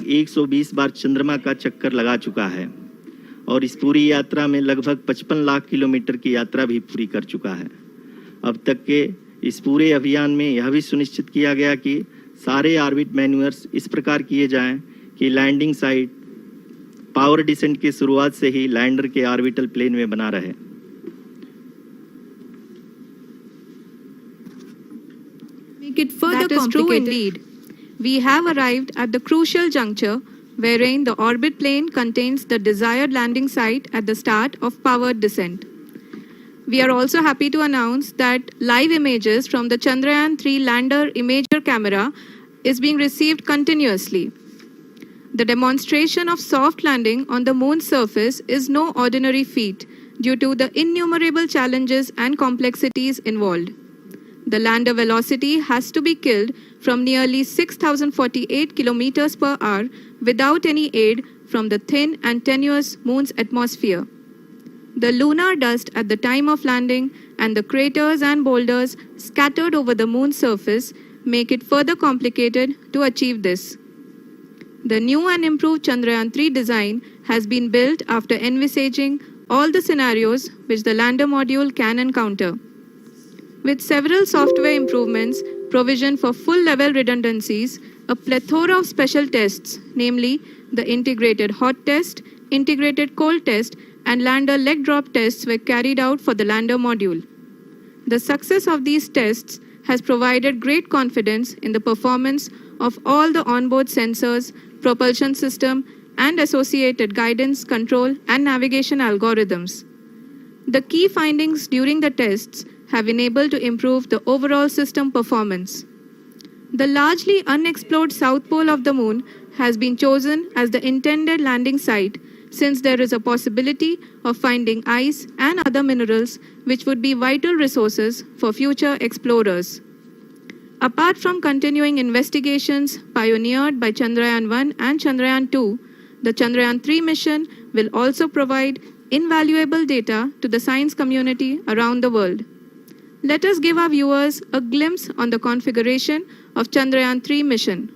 120 बार चंद्रमा का चक्कर लगा चुका है और इस पूरी यात्रा में लगभग 55 लाख किलोमीटर की यात्रा भी पूरी कर चुका है। अब तक के इस पूरे अभियान में यह भी सुनिश्चित किया गया कि सारे ऑर्बिट मैन्यूअर्स इस प्रकार किए जाएं कि लैंडिंग साइट पावर डिसेंट की शुरुआत से ही लैंडर के ऑर्बिटल प्लेन में बना रहे। Make it further complicated. That is true indeed. We have arrived at the crucial juncture wherein the orbit plane contains the desired landing site at the start of powered descent. We are also happy to announce that live images from the Chandrayaan-3 lander imager camera is being received continuously. The demonstration of soft landing on the moon's surface is no ordinary feat due to the innumerable challenges and complexities involved. The lander velocity has to be killed from nearly 6,048 kilometers per hour without any aid from the thin and tenuous moon's atmosphere. The lunar dust at the time of landing and the craters and boulders scattered over the moon's surface make it further complicated to achieve this. The new and improved Chandrayaan-3 design has been built after envisaging all the scenarios which the lander module can encounter. With several software improvements, provision for full-level redundancies, a plethora of special tests, namely the integrated hot test, integrated cold test, and lander leg drop tests were carried out for the lander module. The success of these tests has provided great confidence in the performance of all the onboard sensors, propulsion system, and associated guidance, control, and navigation algorithms. The key findings during the tests have enabled to improve the overall system performance. The largely unexplored south pole of the moon has been chosen as the intended landing site since there is a possibility of finding ice and other minerals which would be vital resources for future explorers. Apart from continuing investigations pioneered by Chandrayaan-1 and Chandrayaan-2, the Chandrayaan-3 mission will also provide invaluable data to the science community around the world. Let us give our viewers a glimpse on the configuration of Chandrayaan-3 mission.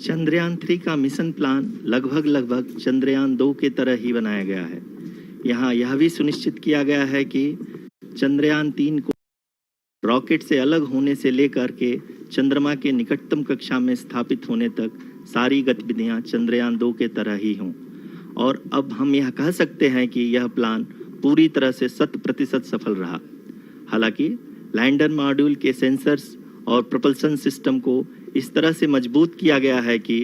Chandrayaan-3 का mission plan लगभग चंद्रयान-2 के तरह ही बनाया गया है। यहाँ यह भी सुनिश्चित किया गया है कि चंद्रयान-3 को रॉकेट से अलग होने से लेकर के चंद्रमा के निकटतम कक्षा में स्थापित होने तक सारी गतिविधियाँ चंद्रयान-2 के तरह ही हों। और अब हम यह कह सकते हैं कि यह प्लान पूरी तरह से 100% सफल रहा। हालांकि लैंडर मॉड्यूल के सेंसर्स और प्रोपल्शन सिस्टम को इस तरह से मजबूत किया गया है कि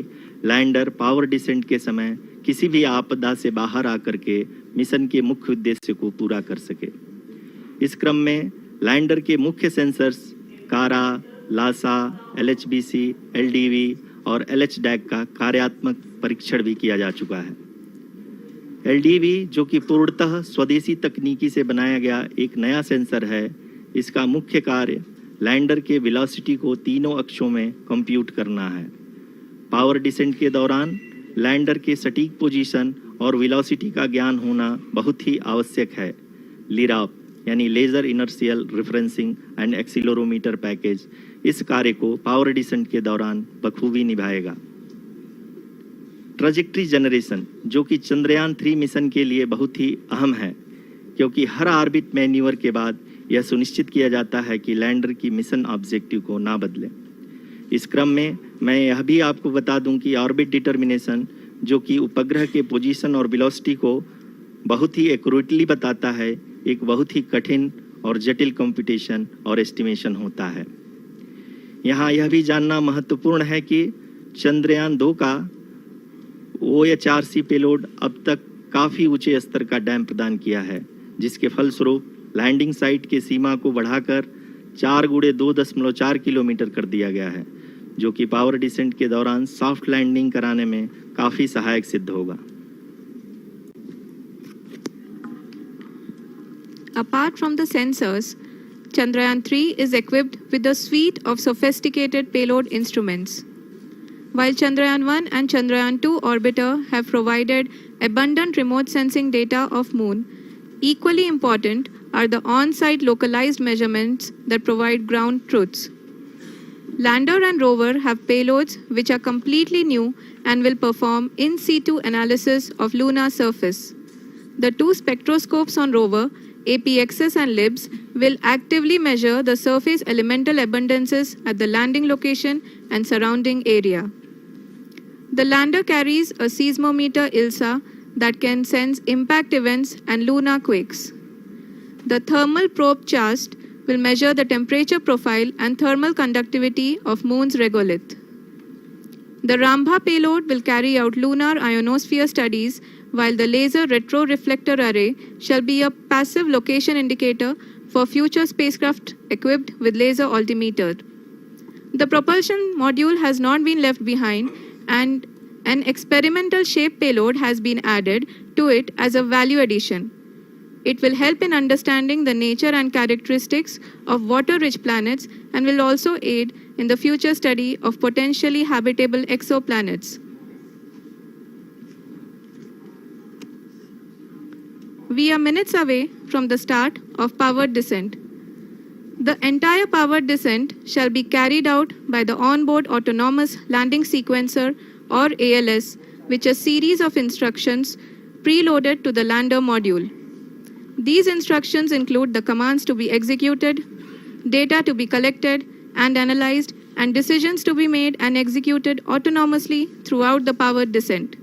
लैंडर पावर डिसेंट के समय किसी भी आपदा से बाहर आकर के मिशन के मुख्य उद्देश्य को पूरा कर सके। इस क्रम में लैंडर के मुख्य सेंसर्स कारा, लासा, LHBC, LDV और LHDAC का कार्यात्मक परीक्षण भी किया जा चुका है। LDV जो कि पूर्णतः स्वदेशी तकनीकी से बनाया गया एक नया सेंसर है, इसका मुख्य कार्य लैंडर के वेलोसिटी को तीनों अक्षों में कंप्यूट करना है। पावर डिसेंट के दौरान लैंडर के सटीक पोजीशन और वेलोसिटी का ज्ञान होना बहुत ही आवश्यक है। लिराप यानी laser inertial referencing and accelerometer package इस कार्य को पावर डिसेंट के दौरान बखूबी निभाएगा। ट्रैजेक्टरी जनरेशन जो कि चंद्रयान-3 मिशन के लिए बहुत ही अहम है, क्योंकि हर ऑर्बिट मैन्यूवर के बाद यह सुनिश्चित किया जाता है कि लैंडर की मिशन ऑब्जेक्टिव को ना बदले। इस क्रम में मैं यह भी आपको बता दूं कि ऑर्बिट डिटर्मिनेशन जो कि उपग्रह के पोजीशन और वेलोसिटी को बहुत ही एक्यूरेटली बताता है, एक बहुत ही कठिन और जटिल कंप्यूटेशन और एस्टिमेशन होता है। यहाँ यह भी जानना महत्वपूर्ण है कि चंद्रयान-2 का OHRC पेलोड अब तक काफ़ी ऊंचे स्तर का डैम प्रदान किया है, जिसके फलस्वरूप लैंडिंग साइट के सीमा को बढ़ाकर 4x2.4 किलोमीटर कर दिया गया है, जो कि पावर डिसेंट के दौरान सॉफ्ट लैंडिंग कराने में काफ़ी सहायक सिद्ध होगा। apart from the sensors, Chandrayaan-3 is equipped with a suite of sophisticated payload instruments. While Chandrayaan-1 and Chandrayaan-2 orbiter have provided abundant remote sensing data of Moon, equally important are the on-site localized measurements that provide ground truths. Lander and rover have payloads which are completely new and will perform in situ analysis of lunar surface. The two spectroscopes on rover, APXS and LIBS, will actively measure the surface elemental abundances at the landing location and surrounding area. The lander carries a seismometer ILSA that can sense impact events and lunar quakes. The thermal probe CHAST will measure the temperature profile and thermal conductivity of Moon's regolith. The Rambha payload will carry out lunar ionosphere studies, while the laser retroreflector array shall be a passive location indicator for future spacecraft equipped with laser altimeter. The propulsion module has not been left behind, and an experimental shape payload has been added to it as a value addition. It will help in understanding the nature and characteristics of water-rich planets and will also aid in the future study of potentially habitable exoplanets. We are minutes away from the start of powered descent. The entire powered descent shall be carried out by the onboard autonomous landing sequencer, or ALS, which is a series of instructions preloaded to the lander module. These instructions include the commands to be executed, data to be collected and analyzed, and decisions to be made and executed autonomously throughout the powered descent.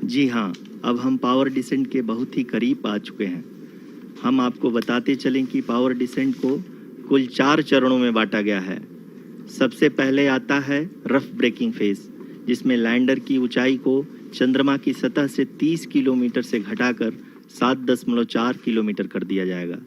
जी हाँ, अब हम power descent के बहुत ही करीब आ चुके हैं। हम आपको बताते चलें कि पावर डिसेंट को कुल 4 चरणों में बांटा गया है। सबसे पहले आता है रफ ब्रेकिंग फेज, जिसमें लैंडर की ऊंचाई को चंद्रमा की सतह से 30 किलोमीटर से घटाकर 7.4 किलोमीटर कर दिया जाएगा।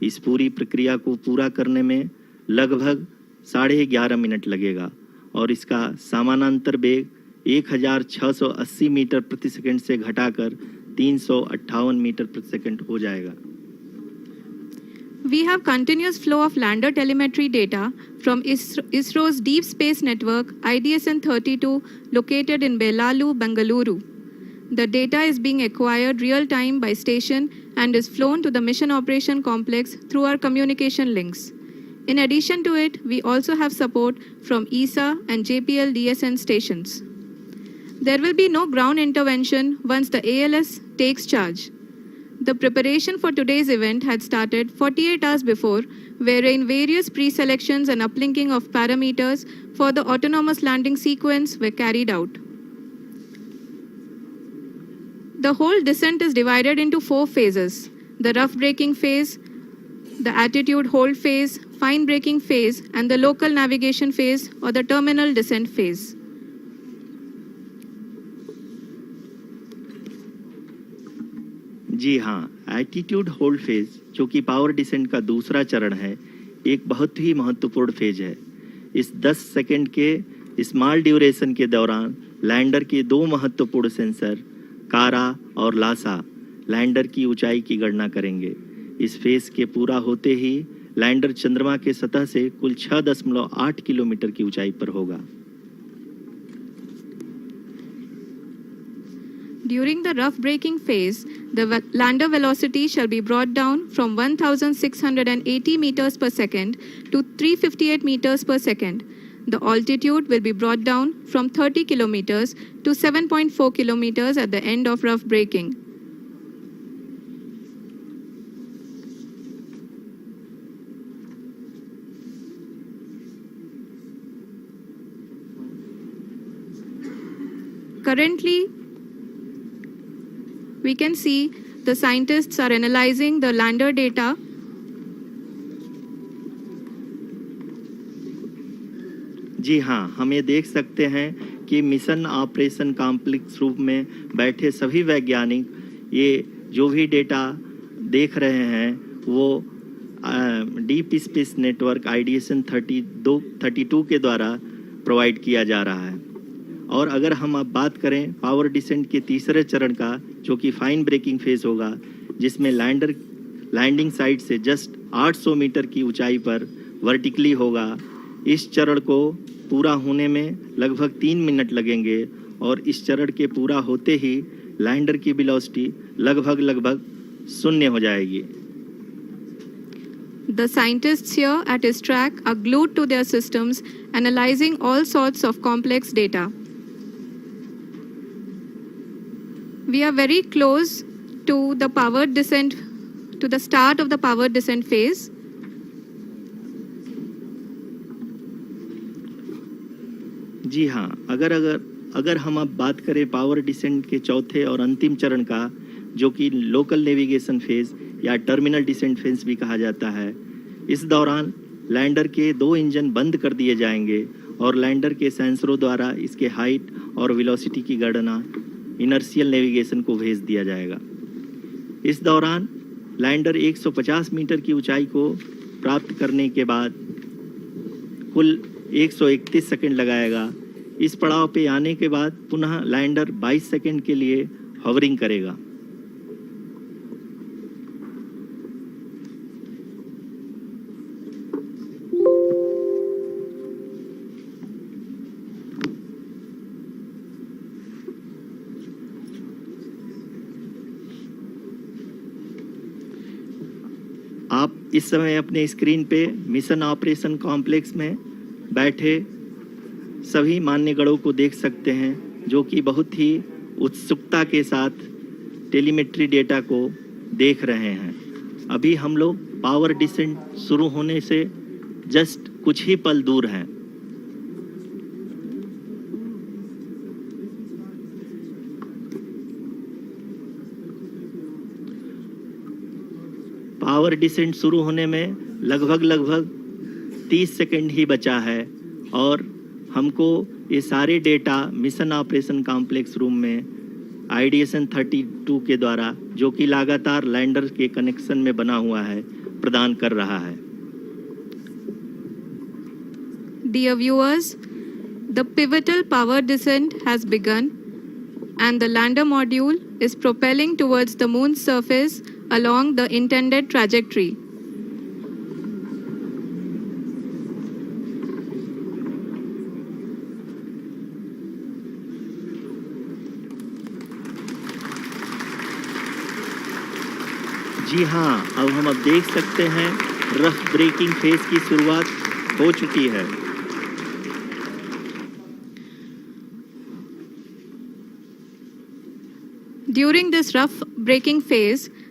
इस पूरी प्रक्रिया को पूरा करने में लगभग 11.5 मिनट लगेगा और इसका समानांतर वेग 1680 मीटर प्रति सेकंड से घटाकर 358 मीटर प्रति सेकंड हो जाएगा। We have continuous flow of lander telemetry data from ISRO's Deep Space Network IDSN-32 located in Belalu, Bengaluru. The data is being acquired real-time by station and is flown to the Mission Operation Complex through our communication links. In addition to it, we also have support from ESA and JPL DSN stations. There will be no ground intervention once the ALS takes charge. The preparation for today's event had started 48 hours before, wherein various pre-selections and uplinking of parameters for the autonomous landing sequence were carried out. The whole descent is divided into 4 phases: the rough braking phase, the attitude hold phase, fine braking phase, and the local navigation phase or the terminal descent phase. जी हाँ, attitude hold phase, जो कि power descent का दूसरा चरण है, एक बहुत ही महत्वपूर्ण फेज है। इस 10 सेकंड के स्मॉल ड्यूरेशन के दौरान लैंडर के 2 महत्वपूर्ण सेंसर कारा और लासा लैंडर की ऊंचाई की गणना करेंगे। इस फेज के पूरा होते ही लैंडर चंद्रमा के सतह से कुल 6.8 किलोमीटर की ऊंचाई पर होगा। During the rough braking phase, the lander velocity shall be brought down from 1,680 meters per second to 358 meters per second. The altitude will be brought down from 30 kilometers to 7.4 kilometers at the end of rough braking. Currently, we can see the scientists are analyzing the lander data. जी हाँ, हम ये देख सकते हैं कि mission operation complex रूप में बैठे सभी वैज्ञानिक ये जो भी डेटा देख रहे हैं वो डीप स्पेस नेटवर्क IDSN 32 के द्वारा प्रोवाइड किया जा रहा है। और अगर हम अब बात करें पावर डिसेंट के तीसरे चरण का, जो कि फाइन ब्रेकिंग फेज होगा, जिसमें लैंडिंग साइट से जस्ट 800 मीटर की ऊंचाई पर वर्टिकली होगा, इस चरण को पूरा होने में लगभग 3 मिनट लगेंगे और इस चरण के पूरा होते ही लैंडर की वेलोसिटी लगभग 0 हो जाएगी। The scientists here at ISTRAC are glued to their systems, analyzing all sorts of complex data. We are very close to the power descent, to the start of the power descent phase. जी हाँ, अगर हम अब बात करें power descent के चौथे और अंतिम चरण का, जो कि लोकल नेविगेशन फेज या टर्मिनल डिसेंट फेज भी कहा जाता है, इस दौरान लैंडर के 2 इंजन बंद कर दिए जाएंगे और लैंडर के सेंसरों द्वारा इसके हाइट और वेलोसिटी की गणना इनर्शियल नेविगेशन को भेज दिया जाएगा। इस दौरान लैंडर 150 मीटर की ऊंचाई को प्राप्त करने के बाद कुल 131 सेकंड लगाएगा। इस पड़ाव पे आने के बाद पुनः लैंडर 22 सेकंड के लिए हॉवरिंग करेगा। आप इस समय अपने स्क्रीन पे मिशन ऑपरेशन कॉम्प्लेक्स में बैठे सभी मान्यगणों को देख सकते हैं, जो कि बहुत ही उत्सुकता के साथ टेलीमेट्री डेटा को देख रहे हैं। अभी हम लोग पावर डिसेंट शुरू होने से जस्ट कुछ ही पल दूर हैं। पावर डिसेंट शुरू होने में लगभग 30 सेकंड ही बचा है और हमको ये सारे data mission operation complex room में आईडीएसएन 32 के द्वारा, जो कि लगातार लैंडर के कनेक्शन में बना हुआ है, प्रदान कर रहा है। Dear viewers, the pivotal power descent has begun and the lander module is propelling towards the moon's surface along the intended trajectory. जी हाँ, अब हम देख सकते हैं रफ ब्रेकिंग फेज की शुरुआत हो चुकी है। During this rough braking phase,